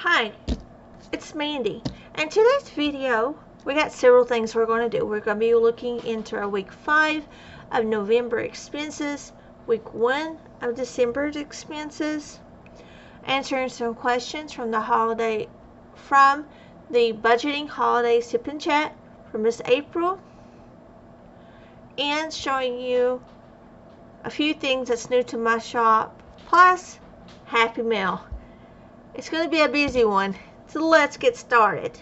Hi, it's Mandy, and today's video we got several things we're going to do. We're going to be looking into our week 5 of November expenses, week 1 of December's expenses, answering some questions from the Budgeting Holiday Sip and Chat from Miss April, and showing you a few things that's new to my shop, plus Happy Mail. It's going to be a busy one, so let's get started.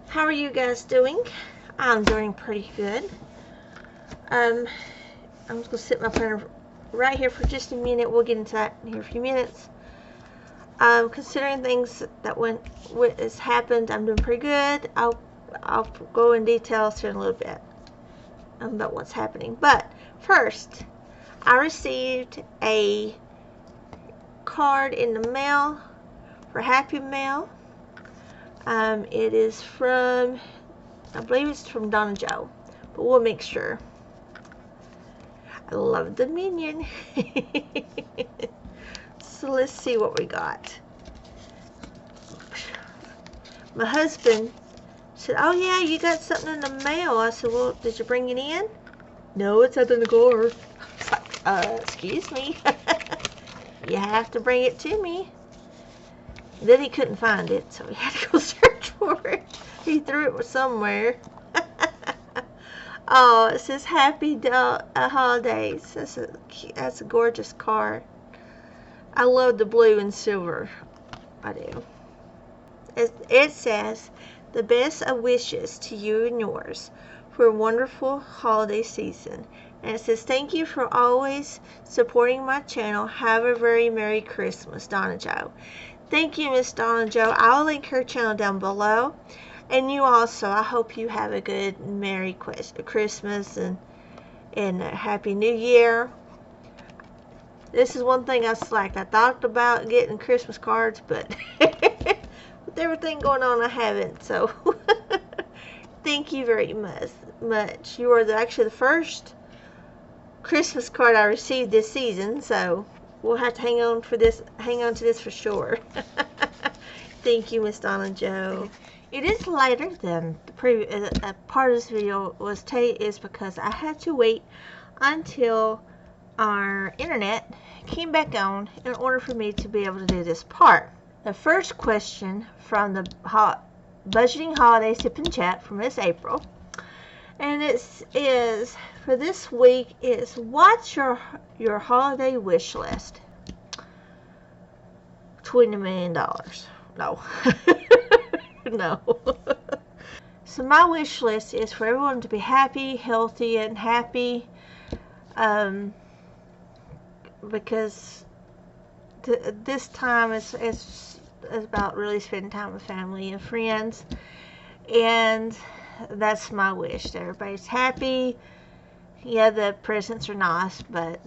How are you guys doing? I'm doing pretty good. I'm just going to sit my printer right here for just a minute. We'll get into that in here a few minutes. Considering things that has happened, I'm doing pretty good. I'll go in details here in a little bit about what's happening. But first, I received a card in the mail for Happy Mail. It is from, I believe it's from Donna Jo, but we'll make sure. I love the minion. So let's see what we got. My husband said, "Oh yeah, you got something in the mail." I said, "Well, did you bring it in?" "No, it's up in the car." Excuse me. You have to bring it to me. Then he couldn't find it, so he had to go search for it. He threw it somewhere. Oh, it says Happy Holidays. That's a gorgeous card. I love the blue and silver. I do. It says, "The best of wishes to you and yours for a wonderful holiday season." And it says, "Thank you for always supporting my channel. Have a very Merry Christmas, Donna Jo." Thank you, Miss Donna Jo. I'll link her channel down below. And you also, I hope you have a good Merry Christmas and a Happy New Year. This is one thing I slacked. I thought about getting Christmas cards, but with everything going on, I haven't. So thank you very much. You are actually the first Christmas card I received this season, so we'll have to hang on to this for sure. Thank you, Miss Donna Jo. It is later than the previous part of this video is because I had to wait until our internet came back on in order for me to be able to do this part. The first question from the Budgeting Holiday Sip and Chat from Miss April, and it is for this week is, what's your holiday wish list? $20 million. No. No. So my wish list is for everyone to be happy, healthy, and happy. Because this time is about really spending time with family and friends, and that's my wish. Everybody's happy. Yeah, the presents are nice, but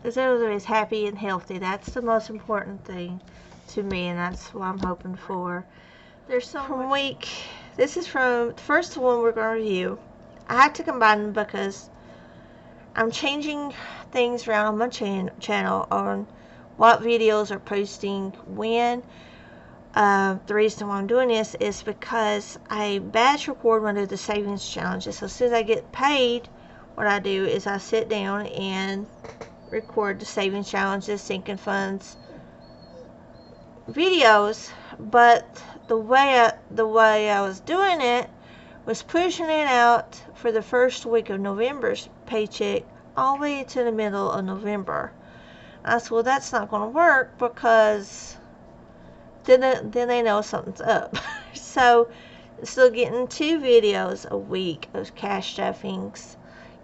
as everybody's happy and healthy, that's the most important thing to me, and that's what I'm hoping for. There's some week. This is from the first one we're going to review. I had to combine them because I'm changing things around on my channel on what videos are posting when. The reason why I'm doing this is because I batch record when I do the savings challenges. So as soon as I get paid, what I do is I sit down and record the savings challenges, sinking funds videos. But the way I was doing it was pushing it out for the first week of November's paycheck all the way to the middle of November. I said, well, that's not going to work, because then they know something's up. So instead of getting 2 videos a week of cash stuffings,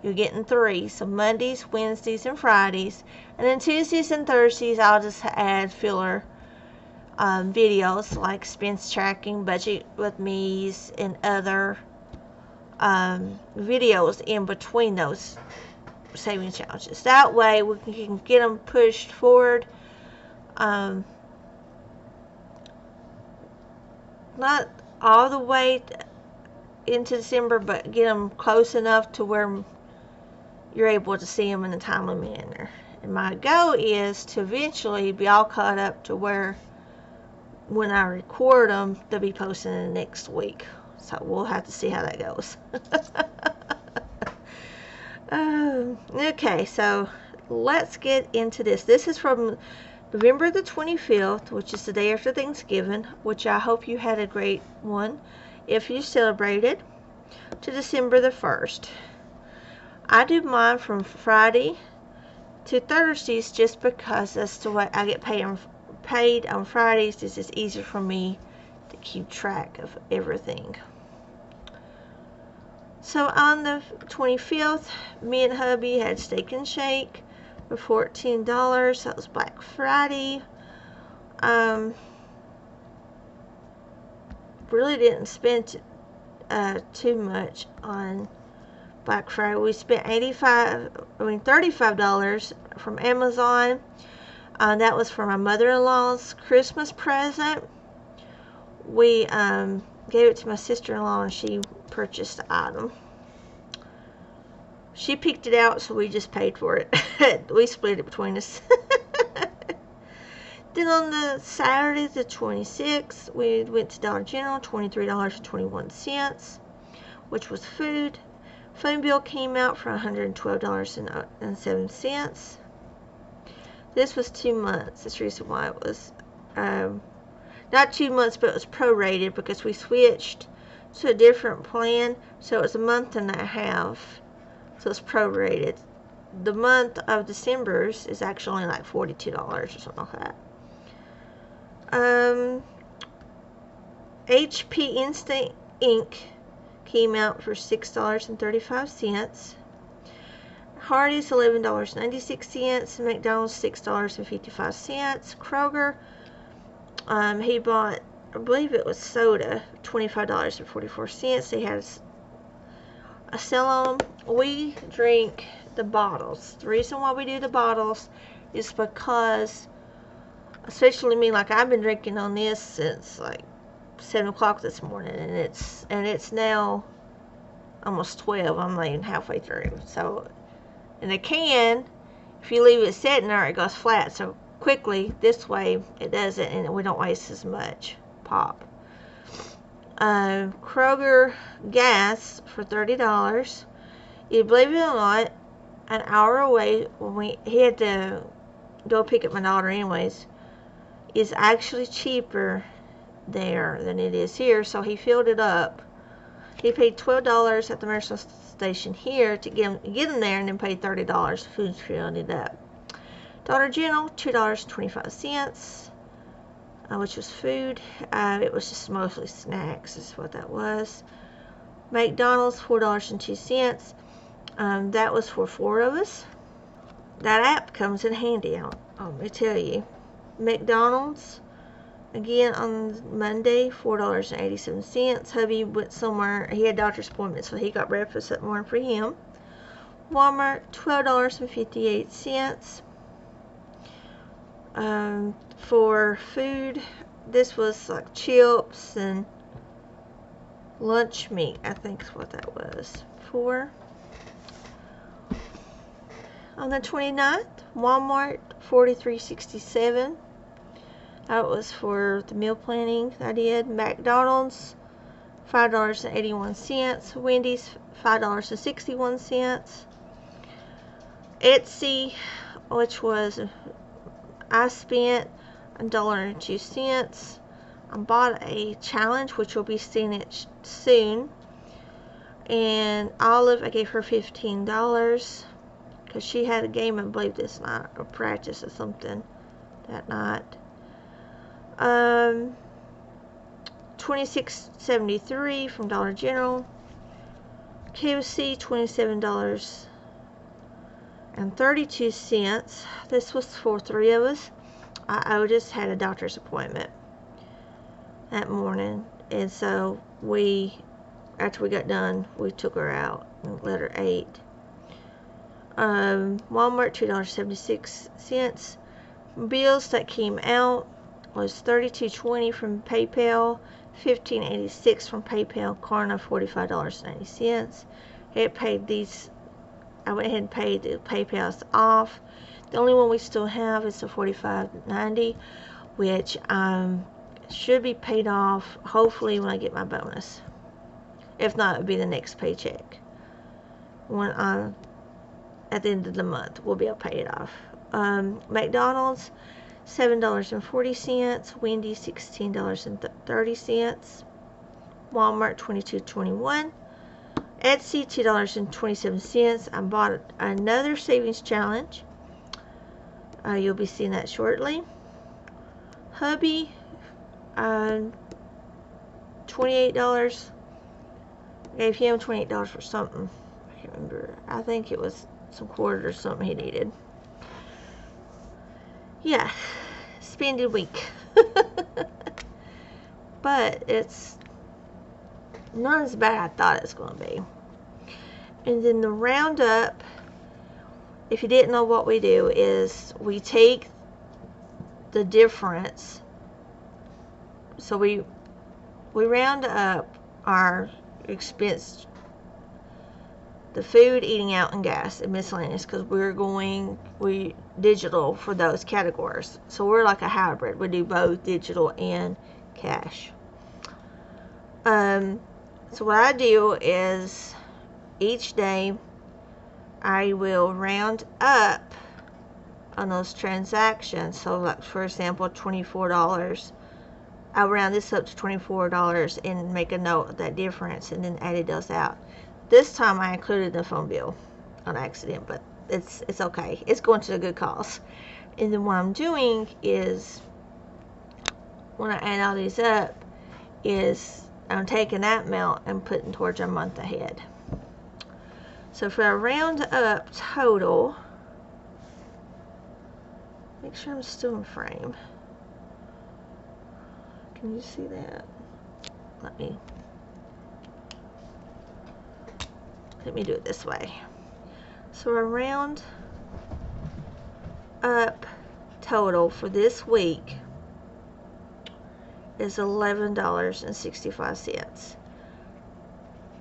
you're getting 3. So Mondays, Wednesdays, and Fridays. And then Tuesdays and Thursdays, I'll just add filler videos like expense tracking, budget with me's, and other videos in between those savings challenges. That way we can get them pushed forward not all the way into December, but get them close enough to where you're able to see them in a timely manner. And my goal is to eventually be all caught up to where when I record them, they'll be posted in the next week. So we'll have to see how that goes. Okay, so let's get into this. This is from November the 25th, which is the day after Thanksgiving, which I hope you had a great one if you celebrated, to December the 1st. I do mine from Friday to Thursdays just because that's the way I get paid on Fridays. This is easier for me to keep track of everything. So on the 25th, me and hubby had steak and shake for $14. That was Black Friday. Really didn't spend too much on Black Friday. We spent $35 from Amazon. That was for my mother-in-law's Christmas present. We gave it to my sister-in-law and she purchased the item. She picked it out, so we just paid for it. We split it between us. Then on the Saturday, the 26th, we went to Dollar General, $23.21, which was food. Phone bill came out for $112.07. This was 2 months. That's the reason why it was not 2 months, but it was prorated because we switched to a different plan. So it was a month and a half. So it's prorated. The month of December's is actually like $42 or something like that. HP Instant Ink came out for $6.35. Hardee's $11.96. McDonald's $6.55. Kroger, he bought, I believe it was soda, $25.44. They had a sale on them. We drink the bottles. The reason why we do the bottles is because, especially me, like I've been drinking on this since like 7 o'clock this morning, and it's now almost 12. I'm not even halfway through. So, in a can, if you leave it sitting there, it goes flat. So quickly, this way it doesn't, and we don't waste as much pop. Kroger gas for $30. You believe it or not, an hour away, when he had to go pick up my daughter anyways, is actually cheaper there than it is here. So he filled it up. He paid $12 at the Mercer station here to get him there, and then paid $30 for filling it up. Dollar General, $2.25, which was food. It was just mostly snacks is what that was. McDonald's, $4.02. That was for 4 of us. That app comes in handy, let me tell you. McDonald's, again on Monday, $4.87. Hubby went somewhere. He had a doctor's appointment, so he got breakfast that morning for him. Walmart, $12.58. For food, this was like chips and lunch meat, I think is what that was for. On the 29th, Walmart, $43.67. That was for the meal planning I did. McDonald's, $5.81. Wendy's, $5.61. Etsy, which was, I spent $1.02. I bought a challenge, which will be seen it soon. And Olive, I gave her $15 because she had a game, I believe, this night, or practice or something that night. $26.73 from Dollar General. KFC, $27.32. This was for 3 of us. Otis had a doctor's appointment that morning, and so after we got done, we took her out and let her eat. Walmart, $2.76. Bills that came out, was $32.20 from PayPal, $15.86 from PayPal, Klarna $45.90. It paid these. I went ahead and paid the PayPal's off. The only one we still have is the $45.90, which should be paid off hopefully when I get my bonus. If not, it'll be the next paycheck. When at the end of the month, we'll be able to pay it off. McDonald's, $7.40. Wendy's, $16.30. Walmart, $22.21. Etsy, $2.27. I bought another savings challenge. You'll be seeing that shortly. Hubby, $28. Gave him $28 for something. I can't remember. I think it was some quarters or something he needed. Yeah, spending week. But it's not as bad as I thought it was going to be. And then the roundup, if you didn't know what we do, is we take the difference. So we round up our expense, the food, eating out, and gas, and miscellaneous, because we digital for those categories. So we're like a hybrid. We do both digital and cash. So what I do is each day I will round up on those transactions. So like, for example, $24. I'll round this up to $24 and make a note of that difference and then add those out. This time I included the phone bill on accident, but it's okay. It's going to a good cause. And then what I'm doing is, when I add all these up, is I'm taking that amount and putting towards a month ahead. So if I round up total, make sure I'm still in frame. Can you see that? Let me do it this way. So I round up total for this week is $11.65.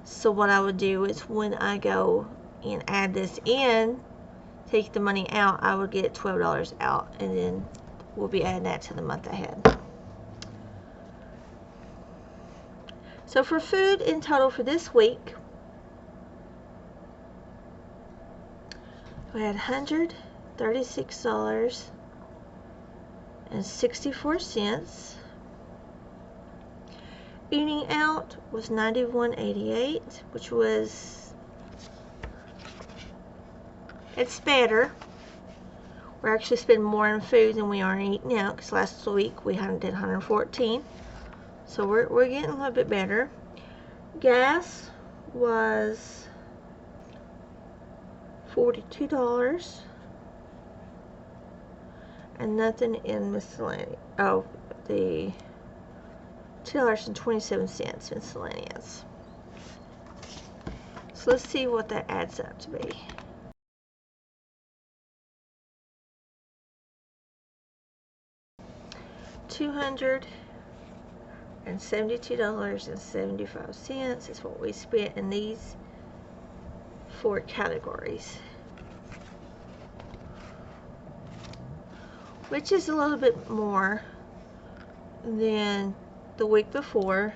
So what I would do is, when I go and add this in, take the money out, I would get $12 out, and then we'll be adding that to the month ahead. So for food in total for this week, we had $136.64. Eating out was $91.88, which was, it's better. We're actually spending more on food than we are eating out, because last week we did $114. So we're getting a little bit better. Gas was $42. And nothing in miscellaneous. Oh, the $2.27 miscellaneous. So let's see what that adds up to be. $272.75 is what we spent in these 4 categories, which is a little bit more than the week before.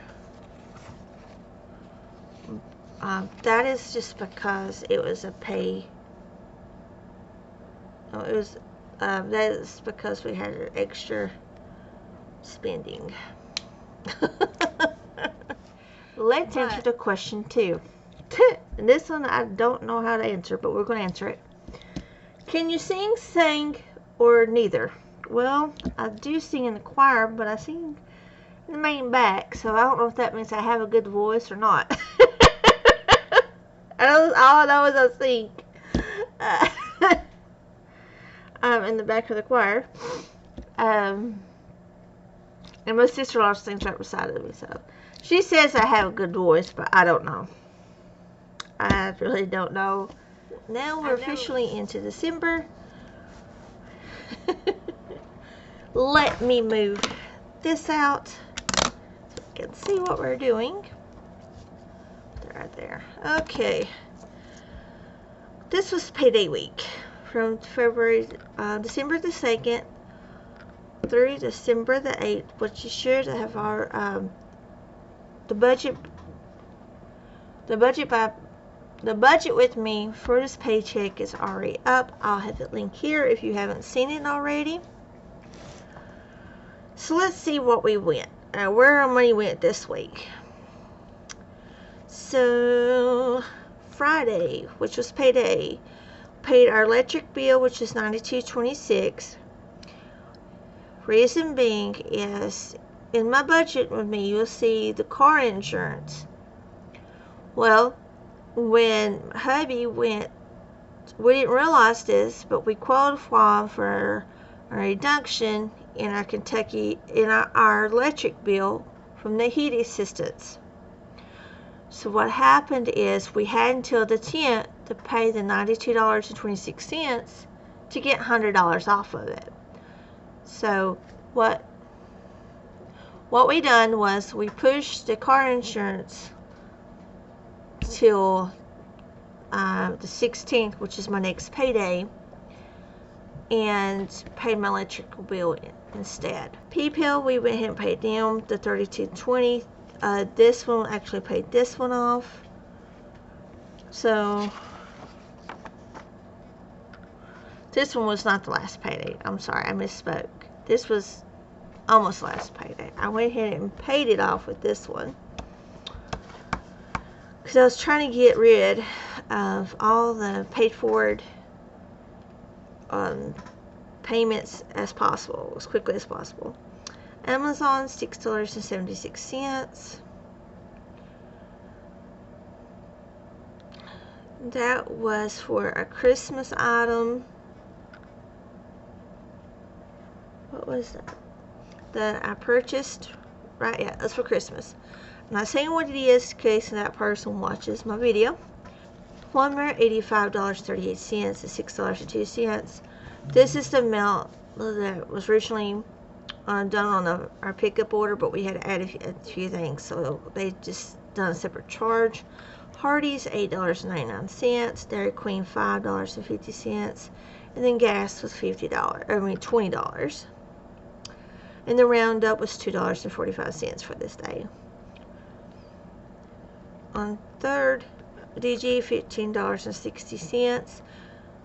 That is just because it was a pay. No, it was. That is because we had extra spending. Let's answer the question 2. And this one I don't know how to answer, but we're going to answer it. Can you sing, or neither? Well, I do sing in the choir, but I sing in the main back, so I don't know if that means I have a good voice or not. All I know is I sing in the back of the choir. And my sister-in-law sings right beside of me, so she says I have a good voice, but I don't know. I really don't know. Now we're officially into December. Let me move this out so you can see what we're doing. Right there. Okay. This was payday week from December the 2nd through December the 8th, which is sure to have our the budget with me for this paycheck is already up. I'll have it linked here if you haven't seen it already. So let's see what we went, where our money went this week. So Friday, which was payday, paid our electric bill, which is $92.26. Reason being is in my budget with me, you'll see the car insurance. Well, when hubby went, we didn't realize this, but we qualified for a reduction in our electric bill from the heat assistance. So what happened is we had until the 10th to pay the $92.26 to get $100 off of it. So what we done was we pushed the car insurance till the 16th, which is my next payday, and paid my electrical bill instead. PayPal, we went ahead and paid them the $32.20. This one actually paid this one off. So this one was not the last payday. I'm sorry, I misspoke. This was almost last payday. I went ahead and paid it off with this one because I was trying to get rid of all the paid forward payments as possible, as quickly as possible. Amazon, $6.76. That was for a Christmas item. What was that? That I purchased. Right, yeah, that's for Christmas. I'm not saying what it is in case that person watches my video. Walmart, $85.38 to $6.02. This is the amount that was originally done on our pickup order, but we had to add a few things, so they just done a separate charge. Hardee's, $8.99. Dairy Queen, $5.50, and then gas was $20. And the roundup was $2.45 for this day. On 3rd, DG, $15.60.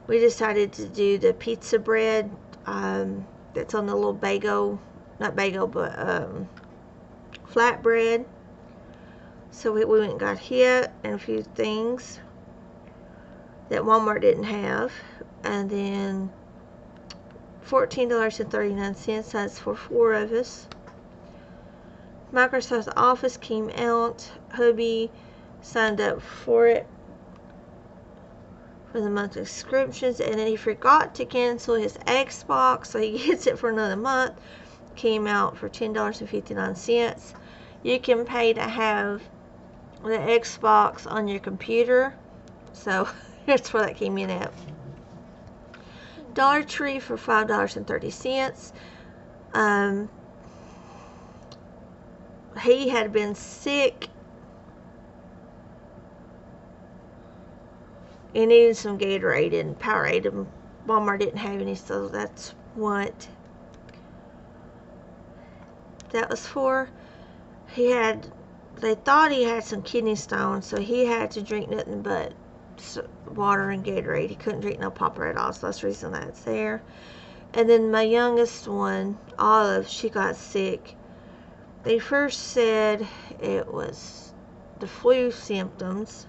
We decided to do the pizza bread that's on the little bagel, not bagel, but flatbread. So we went and got hit and a few things that Walmart didn't have. And then $14.39, that's for 4 of us. Microsoft Office came out. Hubby signed up for it for the monthly subscriptions, and then he forgot to cancel his Xbox, so he gets it for another month. Came out for $10.59. You can pay to have the Xbox on your computer, so that's where that came in at. Dollar Tree for $5.30. He had been sick and needed some Gatorade and Powerade, and Walmart didn't have any, so that's what that was for. They thought he had some kidney stones, so he had to drink nothing but water and Gatorade. He couldn't drink no popper at all, so that's the reason that's there. And then my youngest one, Olive, she got sick. They first said it was the flu symptoms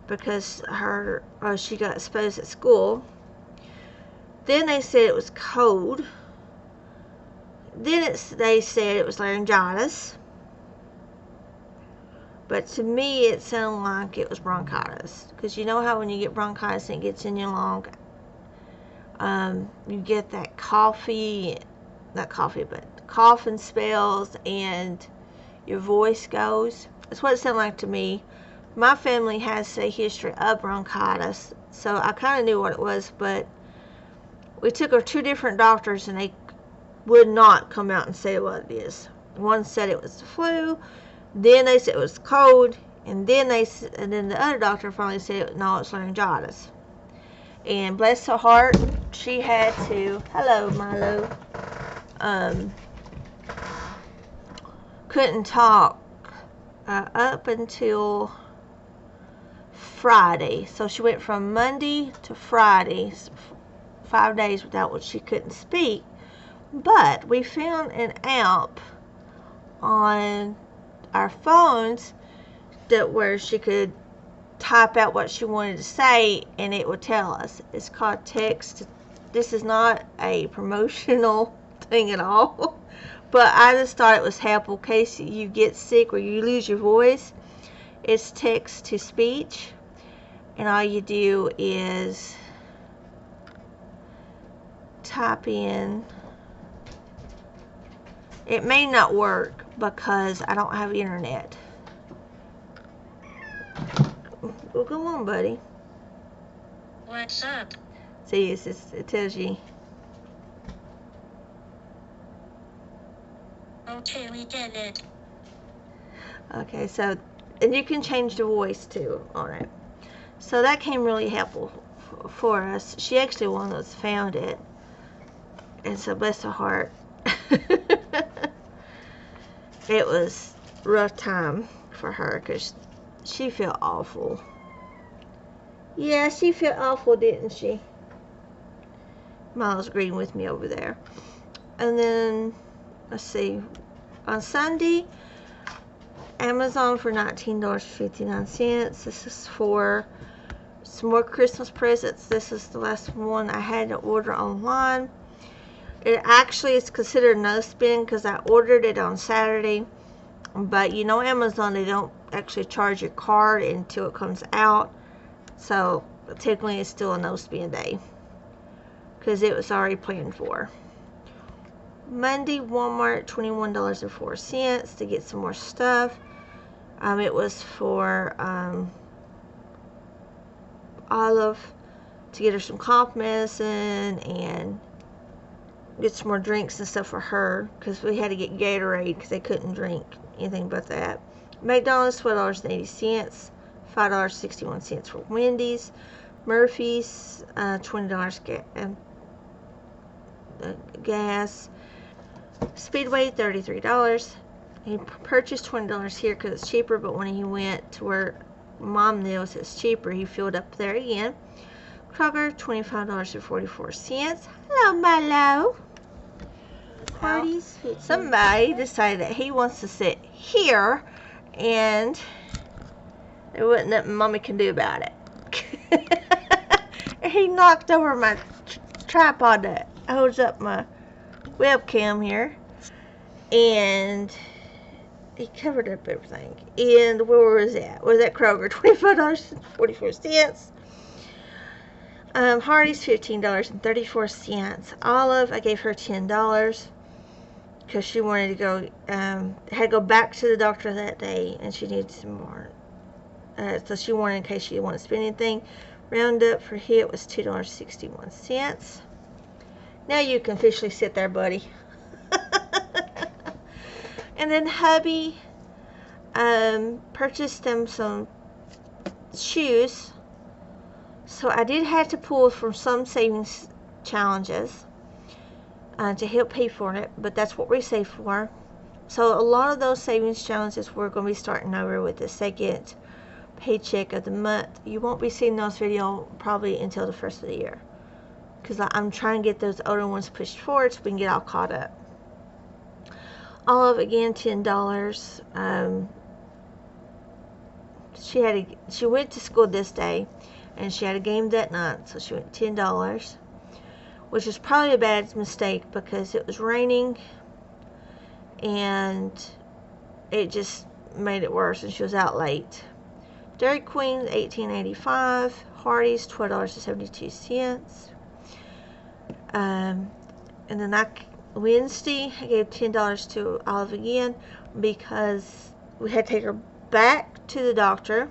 because she got exposed at school. Then they said it was cold. Then they said it was laryngitis. But to me, it sounded like it was bronchitis. Because you know how when you get bronchitis and it gets in your lung, you get that coughing spells and your voice goes. That's what it sounded like to me. My family has a history of bronchitis, so I kind of knew what it was, but we took her to 2 different doctors, and would not come out and say what it is. One said it was the flu, then they said it was cold, and then the other doctor finally said no, it's laryngitis. And bless her heart, she had to, hello Milo, couldn't talk up until Friday. So she went from Monday to Friday, 5 days without what she couldn't speak. But we found an app on our phones that where she could type out what she wanted to say and it would tell us. It's called text. This is not a promotional thing at all, but I just thought it was helpful in case you get sick or you lose your voice. It's text to speech, and all you do is type in. It may not work because I don't have internet. Well, go on, buddy. What's up? See, it tells you. Okay, we get it. Okay, so, and you can change the voice too on it. So that came really helpful for us. She actually one of us found it. And so bless her heart. It was a rough time for her because she felt awful. Yeah, she felt awful, didn't she? Miles agreeing with me over there. And then, let's see, on Sunday, Amazon for $19.59. This is for some more Christmas presents. This is the last one I had to order online. It actually is considered no spend because I ordered it on Saturday. But you know, Amazon, they don't actually charge your card until it comes out. So technically it's still a no spend day because it was already planned for. Monday, Walmart, $21.04 to get some more stuff. It was for Olive to get her some cough medicine and get some more drinks and stuff for her because we had to get Gatorade because they couldn't drink anything but that. McDonald's, $12.80, $5.61 for Wendy's. Murphy's, $20 gas. Speedway, $33. He purchased $20 here because it's cheaper, but when he went to where Mom knows it's cheaper, he filled up there again. Kroger, $25.44. Hello, Milo. Parties. Somebody decided that he wants to sit here, and there wasn't nothing Mommy can do about it. He knocked over my tripod that holds up my webcam here, and he covered up everything. And where was that? Was that Kroger? $25.44. Hardee's, $15.34. Olive, I gave her $10 because she wanted to go, had to go back to the doctor that day, and she needed some more. So she wanted, in case she didn't want to spend anything. Roundup for HIT was $2.61. Now you can officially sit there, buddy. And then hubby purchased them some shoes. So I did have to pull from some savings challenges to help pay for it, but that's what we save for. So a lot of those savings challenges we're going to be starting over with the second paycheck of the month. You won't be seeing those videos probably until the first of the year because I'm trying to get those older ones pushed forward so we can get all caught up. Olive, again, $10. She went to school this day, and she had a game that night, so she went $10, which is probably a bad mistake because it was raining, and it just made it worse, and she was out late. Dairy Queen, $18.85. Hardee's, $12.72. And then Wednesday, I gave $10 to Olive again because we had to take her back to the doctor.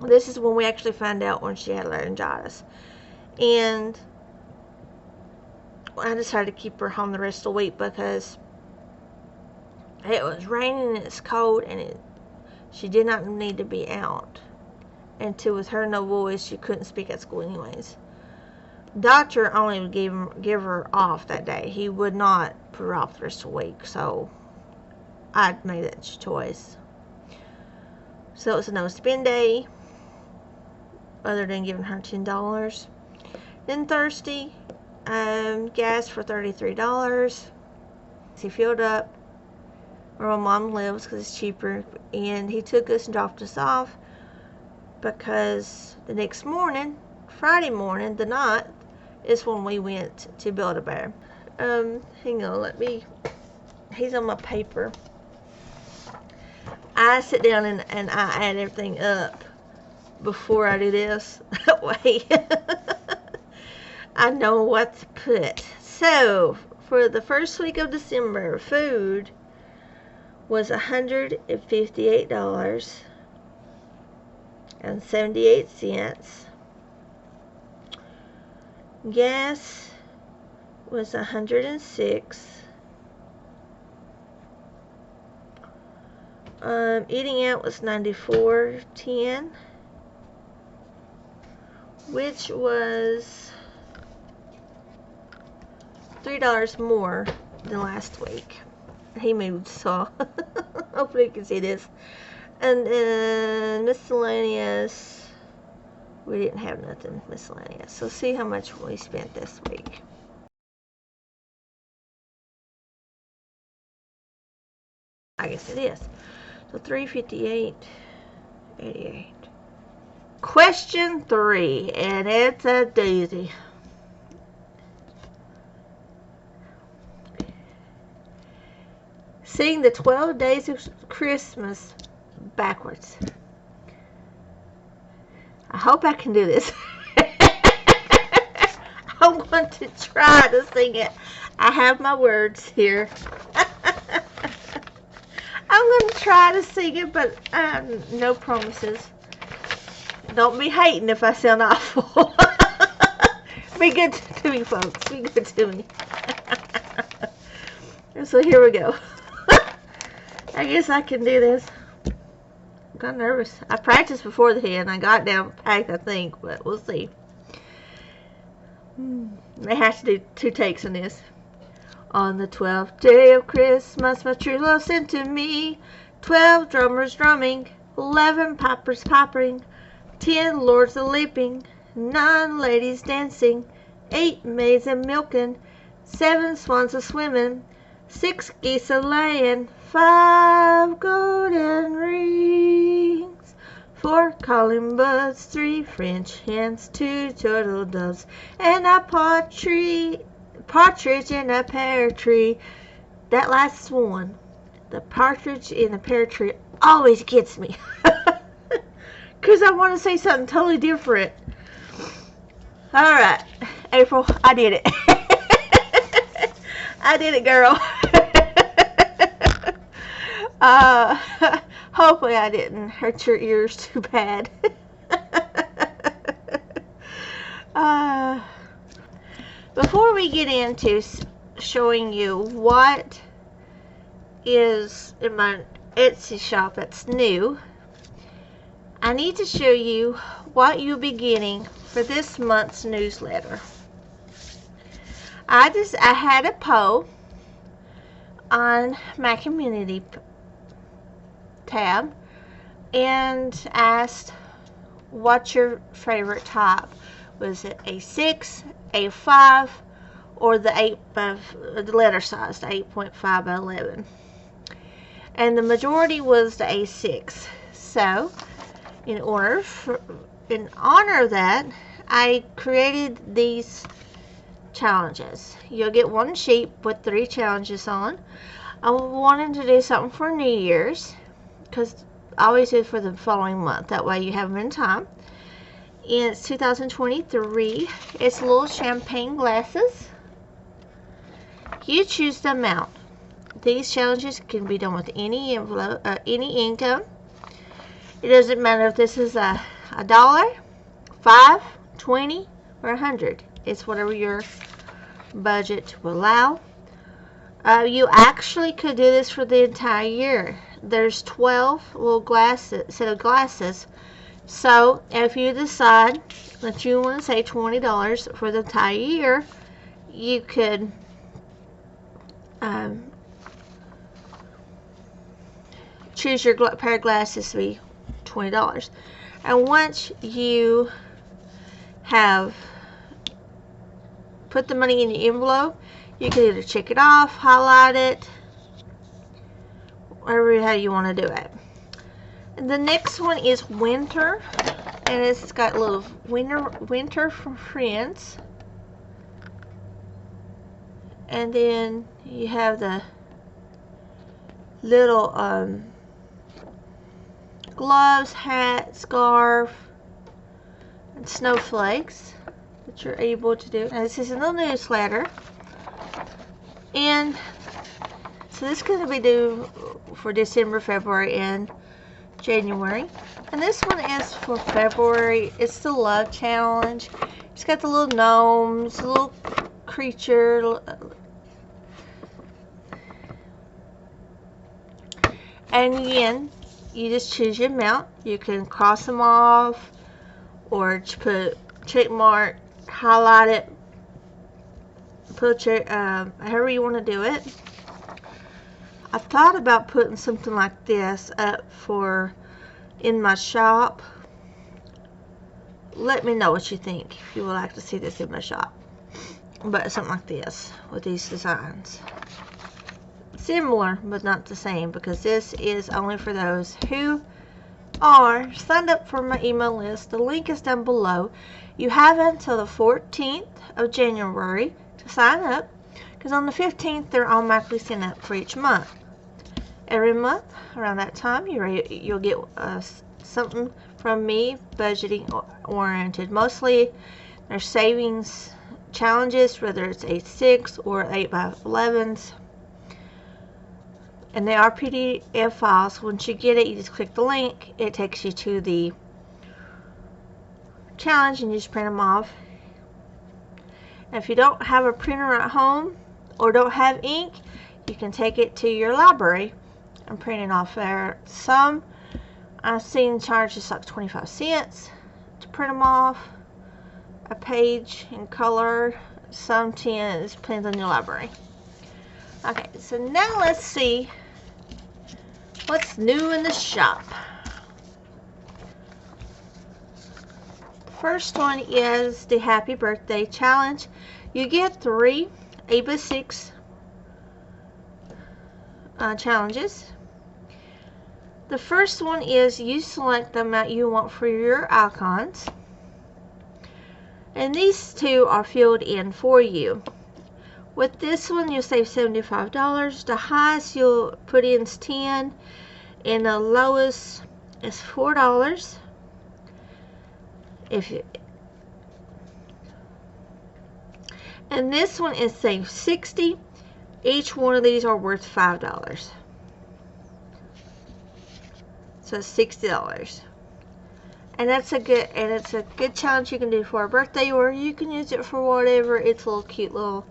This is when we actually found out when she had laryngitis. And I decided to keep her home the rest of the week because it was raining and it's cold, and she did not need to be out. And two, with her no voice, she couldn't speak at school anyways. Doctor only would give her off that day. He would not put her off the rest of the week, so I made that choice. So it's a no spend day, other than giving her $10. Then Thursday, gas for $33. He filled up where my mom lives because it's cheaper, and he took us and dropped us off because the next morning, Friday morning, the 9th, is when we went to Build-A-Bear. Hang on, he's on my paper. I sit down and I add everything up before I do this. That way I know what to put. So, for the first week of December, food was $158.78. Gas was $106. Eating out was $94.10, which was $3 more than last week. He moved, so hopefully you can see this. And then miscellaneous, we didn't have nothing miscellaneous. So see how much we spent this week. I guess it is. So $358.88. Question 3, and it's a doozy. Sing the 12 days of Christmas backwards. I hope I can do this. I'm going to try to sing it. I have my words here. I'm going to try to sing it, but no promises. Don't be hating if I sound awful. Be good to me, folks. Be good to me. So here we go. I guess I can do this. I got nervous. I practiced before the and I got down packed, I think, but we'll see. They have to do 2 takes on this. On the 12th day of Christmas, my true love sent to me 12 drummers drumming, 11 pipers piping, 10 lords a leaping, 9 ladies dancing, 8 maids a milking, 7 swans a swimming, 6 geese a laying, 5 golden rings, 4 calling buds, 3 French hens, 2 turtle doves, and a partridge in a pear tree. That last one, the partridge in a pear tree, always gets me. Because I want to say something totally different. Alright, April, I did it. I did it, girl. Hopefully I didn't hurt your ears too bad. Before we get into showing you what is in my Etsy shop that's new, I need to show you what you'll be getting for this month's newsletter. I had a poll on my community tab and asked what's your favorite type. Was it A6, A5, or the letter size, the 8.5 by 11? And the majority was the A6. So, in honor of that, I created these challenges. You'll get one sheet with 3 challenges on. I wanted to do something for New Year's, because I always do it for the following month. That way you have them in time. And it's 2023. It's little champagne glasses. You choose the amount. These challenges can be done with any envelope, any income. It doesn't matter if this is $1, $5, $20, or $100. It's whatever your budget will allow. You actually could do this for the entire year. There's 12 little set of glasses. So if you decide that you want to save $20 for the entire year, you could choose your pair of glasses to be $20. And once you have put the money in your envelope, you can either check it off, highlight it, whatever how you want to do it. And the next one is winter, and it's got a little winter for friends. And then you have the little gloves, hat, scarf, and snowflakes that you're able to do. Now this is in the newsletter. And so this is going to be due for December, February, and January. And this one is for February. It's the Love Challenge. It's got the little gnomes, the little creature. And again, you just choose your amount. You can cross them off or put check mark, highlight it, put your, however you want to do it. I thought about putting something like this up in my shop. Let me know what you think if you would like to see this in my shop. But something like this with these designs. Similar but not the same, because this is only for those who are signed up for my email list. The link is down below. You have until the 14th of January to sign up, because on the 15th they're automatically sent up for each month. Every month around that time you'll get something from me budgeting oriented. Mostly they're savings challenges, whether it's 8x6 or 8x11s. And they are PDF files. Once you get it, you just click the link. It takes you to the challenge and you just print them off. And if you don't have a printer at home or don't have ink, you can take it to your library and print it off there. Some I've seen charges like 25 cents to print them off a page in color. Some 10. It depends on your library. Okay, so now let's see what's new in the shop. First one is the Happy Birthday Challenge. You get 3 8x6 challenges. The first one is you select the amount you want for your icons. And these two are filled in for you. With this one, you'll save $75. The highest you'll put in is 10, and the lowest is $4. And this one is save 60. Each one of these are worth $5. So it's $60. And it's a good challenge you can do for a birthday, or you can use it for whatever. It's a little cute little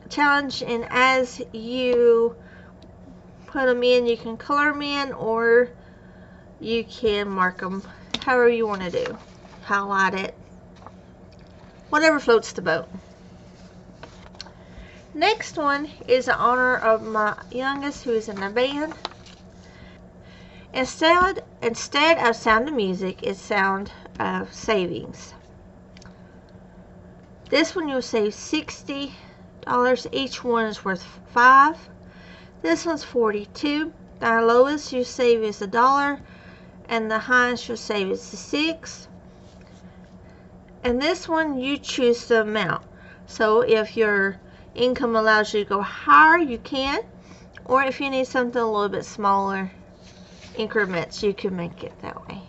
challenge, and as you put them in, you can color them in, or you can mark them however you want to do. Highlight it, whatever floats the boat. Next one is in honor of my youngest, who is in a band. Instead of Sound of Music, it's Sound of Savings. This one you'll save $60. Each one is worth $5. This one's $42. The lowest you save is $1, and the highest you'll save is $6. And this one you choose the amount. So if your income allows you to go higher, you can, or if you need something a little bit smaller increments, you can make it that way.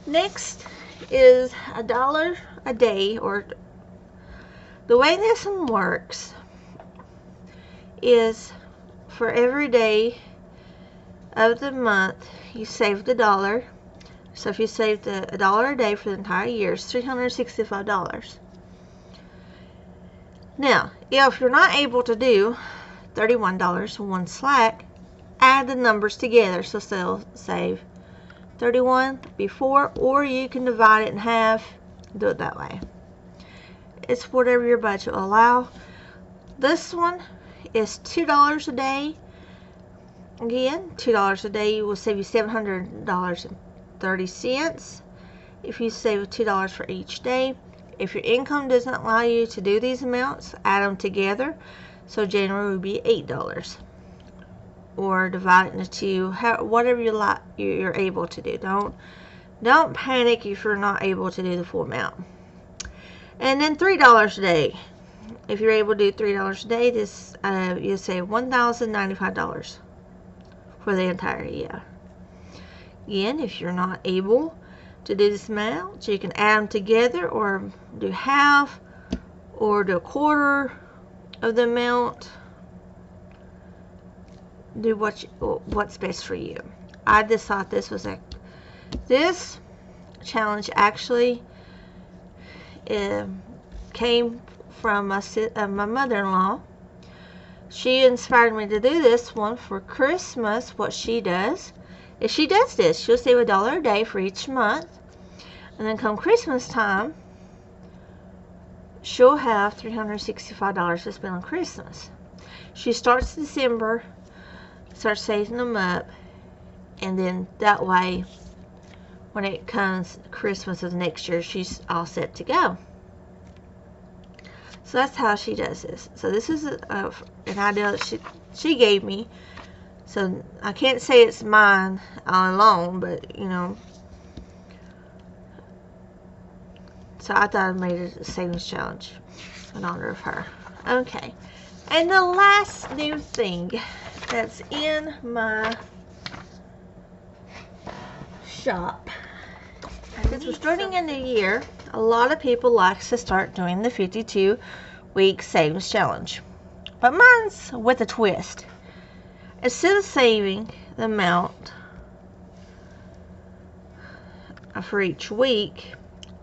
Next is $1 a day, or the way this one works is for every day of the month you save $1. So if you saved $1 a day for the entire year, it's $365. Now, if you're not able to do $31 in one slack, add the numbers together. So still save 31 before, or you can divide it in half, do it that way. It's whatever your budget will allow. This one is $2 a day. Again, $2 a day will save you $700.30 if you save $2 for each day. If your income doesn't allow you to do these amounts, add them together. So January would be $8. Or divide it into two, whatever you're able to do. Don't panic if you're not able to do the full amount. And then $3 a day. If you're able to do $3 a day, this you'll save $1,095 for the entire year. Again, if you're not able to do this amount, you can add them together, or do half, or do a quarter of the amount. Do what's best for you. I just thought this challenge actually came from my mother-in-law. She inspired me to do this one for Christmas. What she does is she does this. She'll save $1 a day for each month, and then come Christmas time, she'll have $365 to spend on Christmas. She starts December, starts saving them up, and then that way when it comes Christmas of the next year, she's all set to go. So that's how she does this. So this is an idea that she gave me. So I can't say it's mine all alone, but you know. So I thought I made a savings challenge in honor of her. Okay. And the last new thing that's in my shop. Since we're starting a new year, a lot of people like to start doing the 52-week savings challenge. But mine's with a twist. Instead of saving the amount for each week,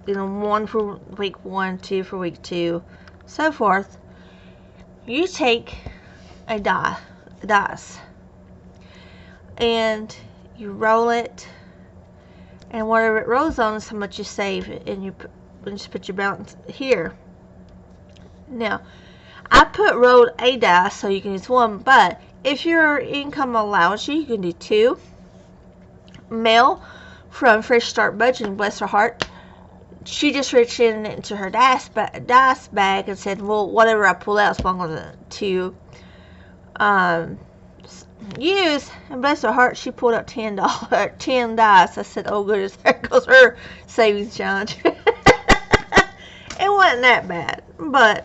you know, 1 for week 1, 2 for week 2, so forth, you take a dice and you roll it, and whatever it rolls on is how much you save, and you just put your balance here. Now, I put rolled a dice so you can use one, but if your income allows you, you can do 2. Mel from Fresh Start Budgeting, bless her heart, she just reached into her dice bag and said, well, whatever I pull out is what I'm going to use. And bless her heart, she pulled out $10, 10 dice. I said, oh goodness, there goes her savings challenge. It wasn't that bad, but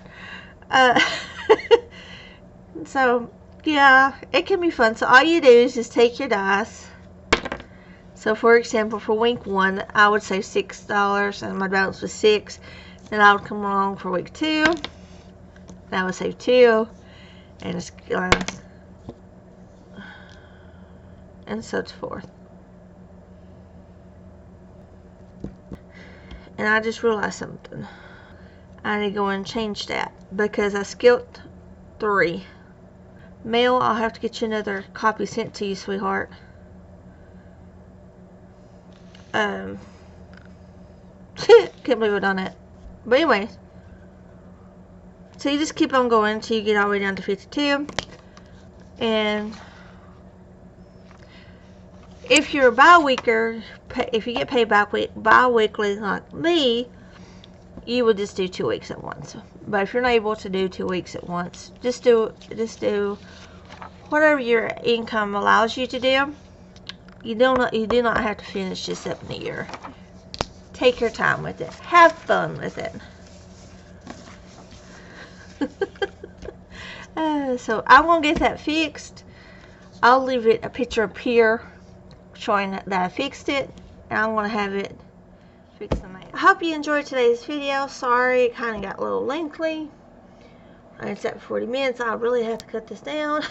so yeah, it can be fun. So all you do is just take your dice. So for example, for week 1, I would save $6, and my balance was 6. Then I would come along for week 2, and I would save 2, and so forth. And I just realized something. I need to go and change that because I skipped 3. Mail, I'll have to get you another copy sent to you, sweetheart. Can't believe I've done it. But anyway, so you just keep on going until you get all the way down to 52. And if you're a bi-weeker, if you get paid bi-weekly like me, you would just do 2 weeks at once. But if you're not able to do 2 weeks at once, just do whatever your income allows you to do. You do not have to finish this up in a year. Take your time with it. Have fun with it. So I won't get that fixed. I'll leave it a picture up here showing that I fixed it, and I'm going to have it fixed. I hope you enjoyed today's video. Sorry, it kind of got a little lengthy. It's at 40 minutes. I really have to cut this down.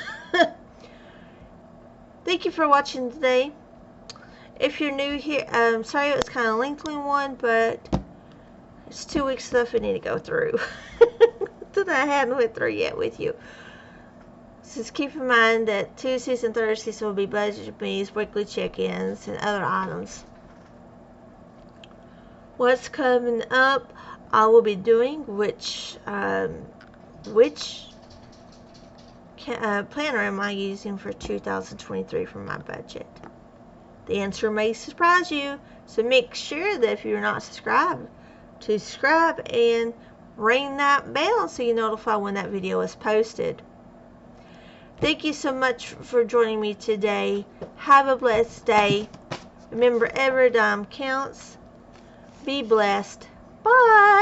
Thank you for watching today. If you're new here, sorry it was kind of a lengthy one, but it's 2 weeks stuff we need to go through that I hadn't went through yet with you. Just keep in mind that Tuesdays and Thursdays will be budget meetings, weekly check-ins, and other items. What's coming up? I will be doing which planner am I using for 2023 for my budget? The answer may surprise you, so make sure that if you're not subscribed, to subscribe and ring that bell so you notify when that video is posted. Thank you so much for joining me today. Have a blessed day. Remember, every dime counts. Be blessed. Bye.